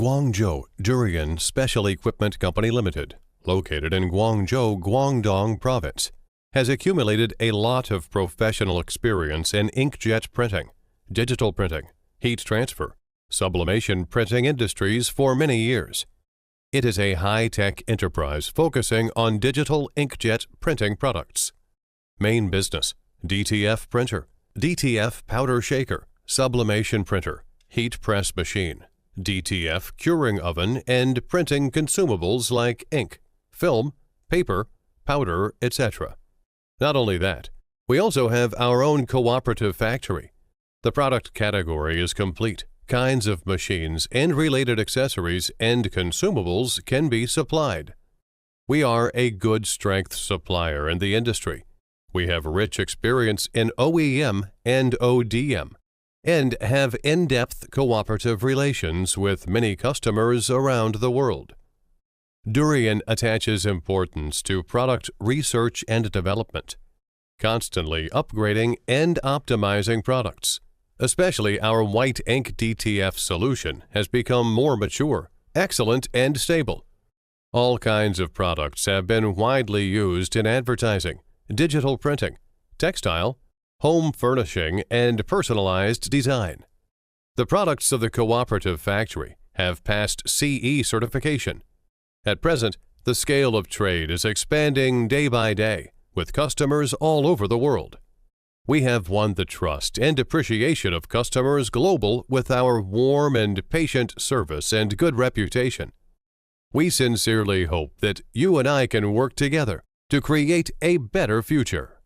Guangzhou Dooyion Special Equipment Company Limited, located in Guangzhou, Guangdong Province, has accumulated a lot of professional experience in inkjet printing, digital printing, heat transfer, sublimation printing industries for many years. It is a high-tech enterprise focusing on digital inkjet printing products. Main business: DTF Printer, DTF Powder Shaker, sublimation printer, heat press machine, DTF curing oven, and printing consumables like ink, film, paper, powder, etc. Not only that, we also have our own cooperative factory. The product category is complete. Kinds of machines and related accessories and consumables can be supplied. We are a good strength supplier in the industry. We have rich experience in OEM and ODM and have in-depth cooperative relations with many customers around the world. Dooyion attaches importance to product research and development, constantly upgrading and optimizing products. Especially our white ink DTF solution has become more mature, excellent, and stable. All kinds of products have been widely used in advertising, digital printing, textile, home furnishing, and personalized design. The products of the cooperative factory have passed CE certification. At present, the scale of trade is expanding day by day, with customers all over the world. We have won the trust and appreciation of customers global with our warm and patient service and good reputation. We sincerely hope that you and I can work together to create a better future.